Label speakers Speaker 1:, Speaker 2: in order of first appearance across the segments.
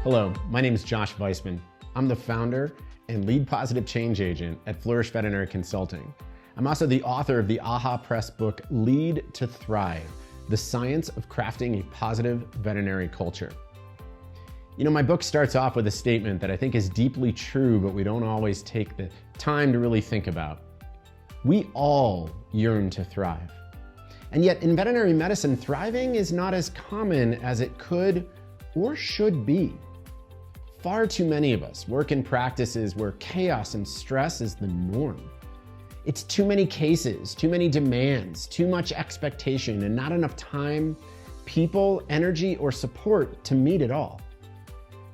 Speaker 1: Hello, my name is Josh Vaisman. I'm the founder and lead positive change agent at Flourish Veterinary Consulting. I'm also the author of the AAHA Press book, Lead to Thrive, The Science of Crafting a Positive Veterinary Culture. You know, my book starts off with a statement that I think is deeply true, but we don't always take the time to really think about. We all yearn to thrive. And yet in veterinary medicine, thriving is not as common as it could or should be. Far too many of us work in practices where chaos and stress is the norm. It's too many cases, too many demands, too much expectation, and not enough time, people, energy, or support to meet it all.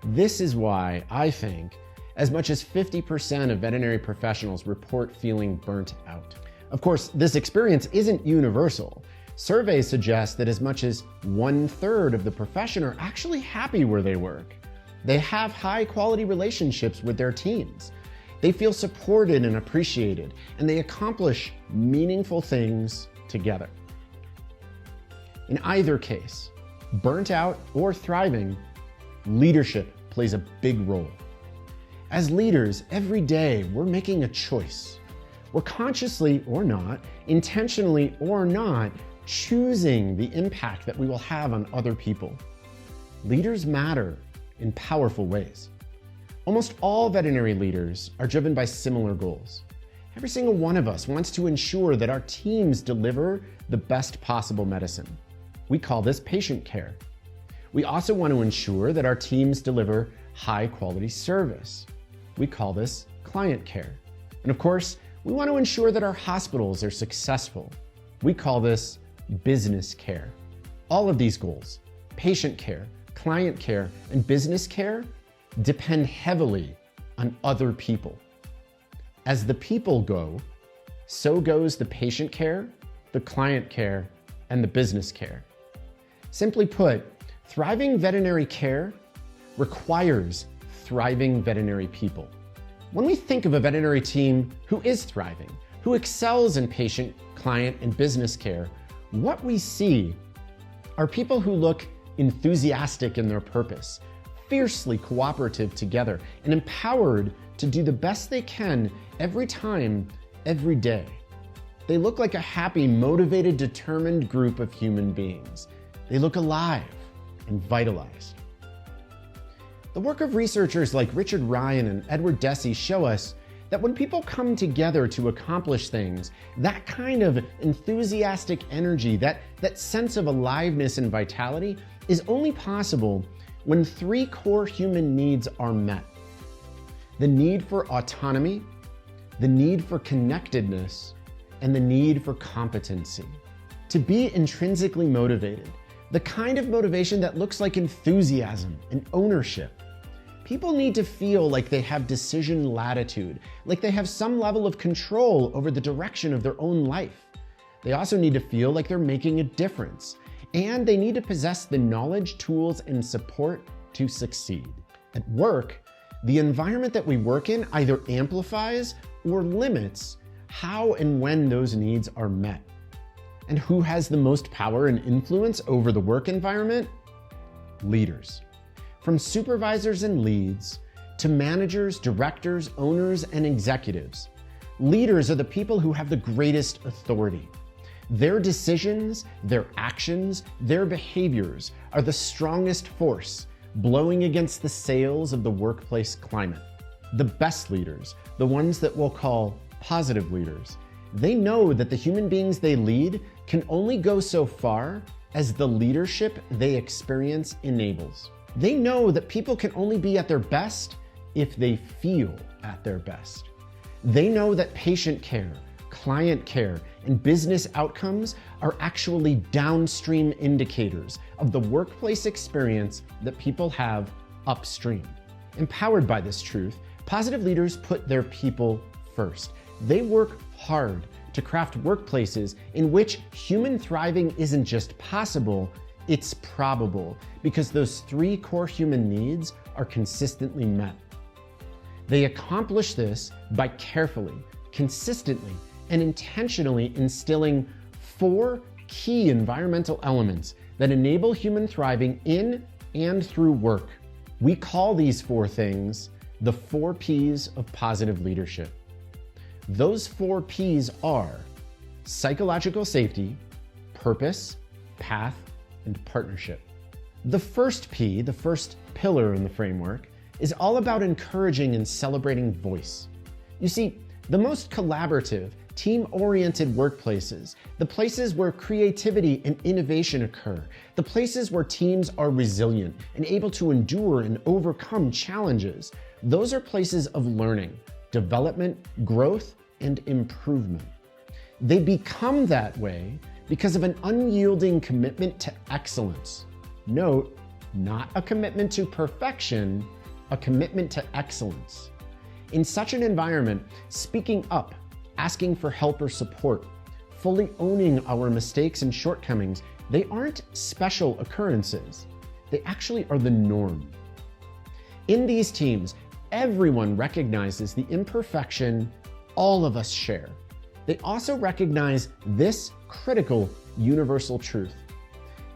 Speaker 1: This is why I think as much as 50% of veterinary professionals report feeling burnt out. Of course, this experience isn't universal. Surveys suggest that as much as 1/3 of the profession are actually happy where they work. They have high quality relationships with their teams. They feel supported and appreciated, and they accomplish meaningful things together. In either case, burnt out or thriving, leadership plays a big role. As leaders, every day we're making a choice. We're consciously or not, intentionally or not, choosing the impact that we will have on other people. Leaders matter in powerful ways. Almost all veterinary leaders are driven by similar goals. Every single one of us wants to ensure that our teams deliver the best possible medicine. We call this patient care. We also want to ensure that our teams deliver high quality service. We call this client care. And of course, we want to ensure that our hospitals are successful. We call this business care. All of these goals, patient care, client care, and business care, depend heavily on other people. As the people go, so goes the patient care, the client care, and the business care. Simply put, thriving veterinary care requires thriving veterinary people. When we think of a veterinary team who is thriving, who excels in patient, client, and business care, what we see are people who look enthusiastic in their purpose, fiercely cooperative together, and empowered to do the best they can every time, every day. They look like a happy, motivated, determined group of human beings. They look alive and vitalized. The work of researchers like Richard Ryan and Edward Deci show us that when people come together to accomplish things, that kind of enthusiastic energy, that sense of aliveness and vitality is only possible when three core human needs are met. The need for autonomy, the need for connectedness, and the need for competency. To be intrinsically motivated, the kind of motivation that looks like enthusiasm and ownership. People need to feel like they have decision latitude, like they have some level of control over the direction of their own life. They also need to feel like they're making a difference, and they need to possess the knowledge, tools, and support to succeed. At work, the environment that we work in either amplifies or limits how and when those needs are met. And who has the most power and influence over the work environment? Leaders. From supervisors and leads to managers, directors, owners, and executives, leaders are the people who have the greatest authority. Their decisions, their actions, their behaviors are the strongest force blowing against the sails of the workplace climate. The best leaders, the ones that we'll call positive leaders, they know that the human beings they lead can only go so far as the leadership they experience enables. They know that people can only be at their best if they feel at their best. They know that patient care, client care, and business outcomes are actually downstream indicators of the workplace experience that people have upstream. Empowered by this truth, positive leaders put their people first. They work hard to craft workplaces in which human thriving isn't just possible, it's probable, because those three core human needs are consistently met. They accomplish this by carefully, consistently, and intentionally instilling 4 key environmental elements that enable human thriving in and through work. We call these 4 things the 4 P's of positive leadership. Those 4 P's are psychological safety, purpose, path, and partnership. The first P, the first pillar in the framework, is all about encouraging and celebrating voice. You see, the most collaborative, team-oriented workplaces, the places where creativity and innovation occur, the places where teams are resilient and able to endure and overcome challenges, those are places of learning, development, growth, and improvement. They become that way because of an unyielding commitment to excellence. Note, not a commitment to perfection, a commitment to excellence. In such an environment, speaking up, asking for help or support, fully owning our mistakes and shortcomings, they aren't special occurrences. They actually are the norm. In these teams, everyone recognizes the imperfection all of us share. They also recognize this critical universal truth.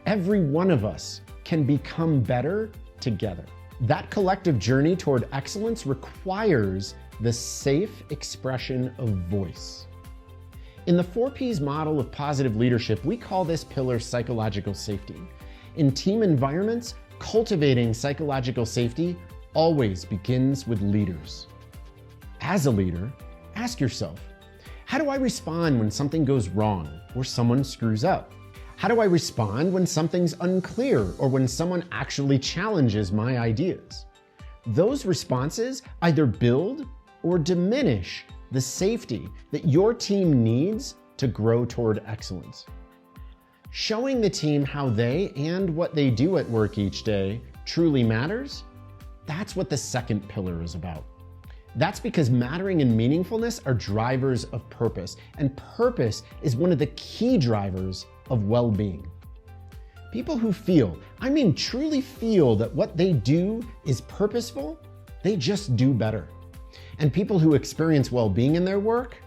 Speaker 1: Every one of us can become better together. That collective journey toward excellence requires the safe expression of voice. In the 4 P's model of positive leadership, we call this pillar psychological safety. In team environments, cultivating psychological safety always begins with leaders. As a leader, ask yourself, how do I respond when something goes wrong or someone screws up? How do I respond when something's unclear or when someone actually challenges my ideas? Those responses either build or diminish the safety that your team needs to grow toward excellence. Showing the team how they and what they do at work each day truly matters, that's what the second pillar is about. That's because mattering and meaningfulness are drivers of purpose, and purpose is one of the key drivers of well-being. People who feel, truly feel that what they do is purposeful, they just do better. And people who experience well-being in their work,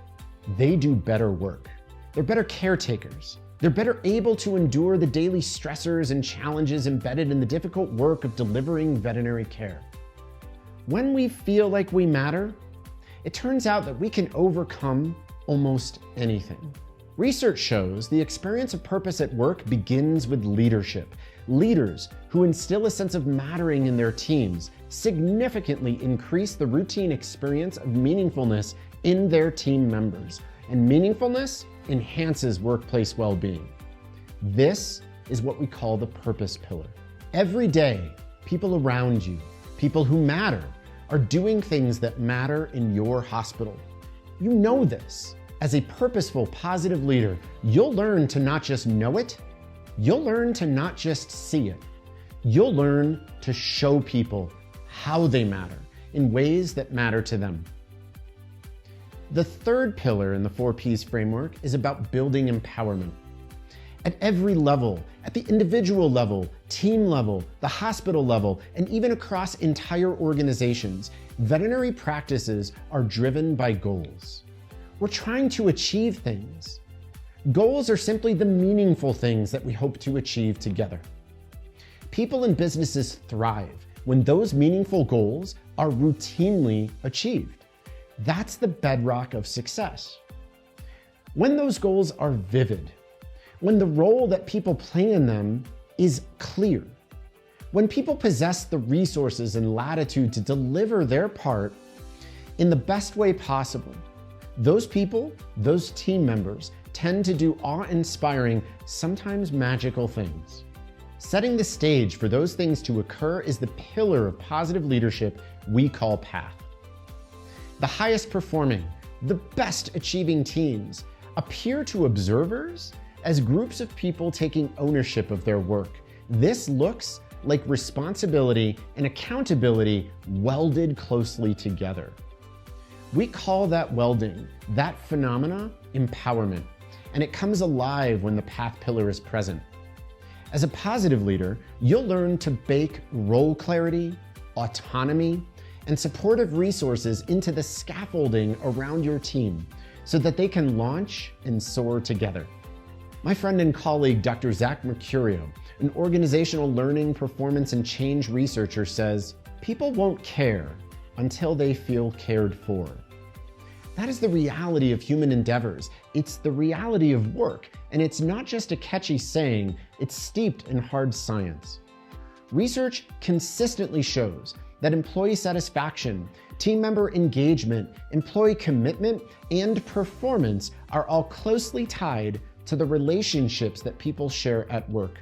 Speaker 1: they do better work. They're better caretakers. They're better able to endure the daily stressors and challenges embedded in the difficult work of delivering veterinary care. When we feel like we matter, it turns out that we can overcome almost anything. Research shows the experience of purpose at work begins with leadership. Leaders who instill a sense of mattering in their teams significantly increase the routine experience of meaningfulness in their team members, and meaningfulness enhances workplace well-being. This is what we call the purpose pillar. Every day, people around you, people who matter, are doing things that matter in your hospital. You know this. As a purposeful, positive leader, you'll learn to not just know it, you'll learn to not just see it. You'll learn to show people how they matter in ways that matter to them. The third pillar in the 4 P's framework is about building empowerment. At every level, at the individual level, team level, the hospital level, and even across entire organizations, veterinary practices are driven by goals. We're trying to achieve things. Goals are simply the meaningful things that we hope to achieve together. People and businesses thrive when those meaningful goals are routinely achieved. That's the bedrock of success. When those goals are vivid, when the role that people play in them is clear, when people possess the resources and latitude to deliver their part in the best way possible, those people, those team members, tend to do awe-inspiring, sometimes magical things. Setting the stage for those things to occur is the pillar of positive leadership we call path. The highest performing, the best achieving teams appear to observers as groups of people taking ownership of their work. This looks like responsibility and accountability welded closely together. We call that welding, that phenomena, empowerment, and it comes alive when the path pillar is present. As a positive leader, you'll learn to bake role clarity, autonomy, and supportive resources into the scaffolding around your team so that they can launch and soar together. My friend and colleague, Dr. Zach Mercurio, an organizational learning, performance, and change researcher, says, People won't care until they feel cared for. That is the reality of human endeavors. It's the reality of work, and it's not just a catchy saying, it's steeped in hard science. Research consistently shows that employee satisfaction, team member engagement, employee commitment, and performance are all closely tied to the relationships that people share at work.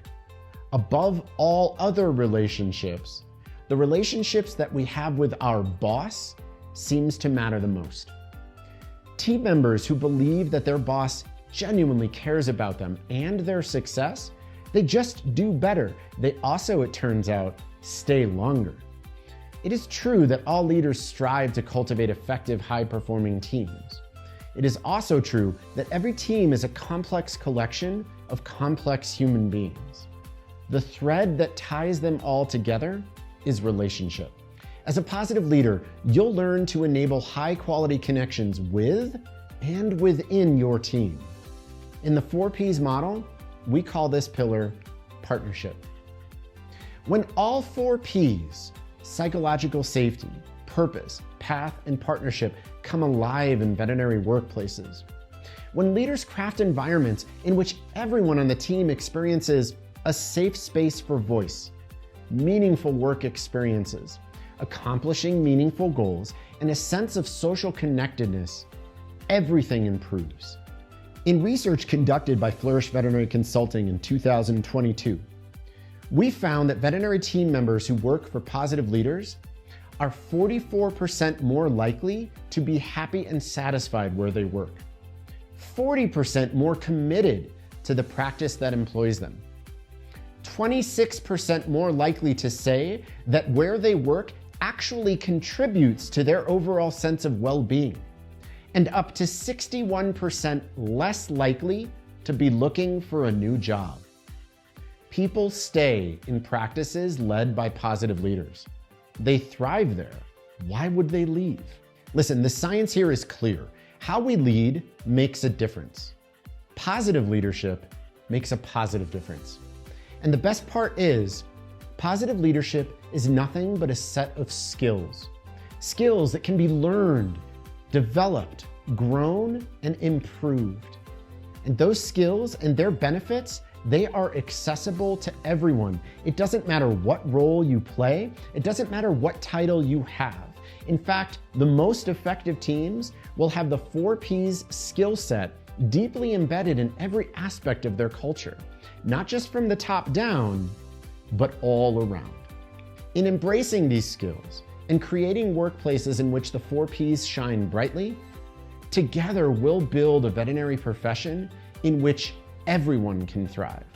Speaker 1: Above all other relationships, the relationships that we have with our boss seems to matter the most. Team members who believe that their boss genuinely cares about them and their success, they just do better. They also, it turns out, stay longer. It is true that all leaders strive to cultivate effective, high-performing teams. It is also true that every team is a complex collection of complex human beings. The thread that ties them all together is relationship. As a positive leader, you'll learn to enable high-quality connections with and within your team. In the 4 Ps model, we call this pillar partnership. When all 4 Ps, psychological safety, purpose, path, and partnership, come alive in veterinary workplaces, when leaders craft environments in which everyone on the team experiences a safe space for voice, meaningful work experiences, accomplishing meaningful goals, and a sense of social connectedness, everything improves. In research conducted by Flourish Veterinary Consulting in 2022, we found that veterinary team members who work for positive leaders are 44% more likely to be happy and satisfied where they work, 40% more committed to the practice that employs them, 26% more likely to say that where they work actually contributes to their overall sense of well-being, and up to 61% less likely to be looking for a new job. People stay in practices led by positive leaders. They thrive there. Why would they leave? Listen, the science here is clear. How we lead makes a difference. Positive leadership makes a positive difference. And the best part is, positive leadership is nothing but a set of skills. Skills that can be learned, developed, grown, and improved. And those skills and their benefits, they are accessible to everyone. It doesn't matter what role you play. It doesn't matter what title you have. In fact, the most effective teams will have the 4 Ps skill set deeply embedded in every aspect of their culture, not just from the top down, but all around. In embracing these skills and creating workplaces in which the 4 Ps shine brightly, together we'll build a veterinary profession in which everyone can thrive.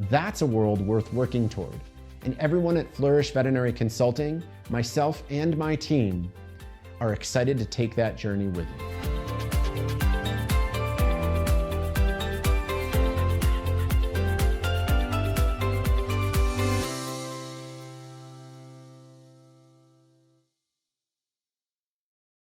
Speaker 1: That's a world worth working toward, and everyone at Flourish Veterinary Consulting, myself and my team, are excited to take that journey with you.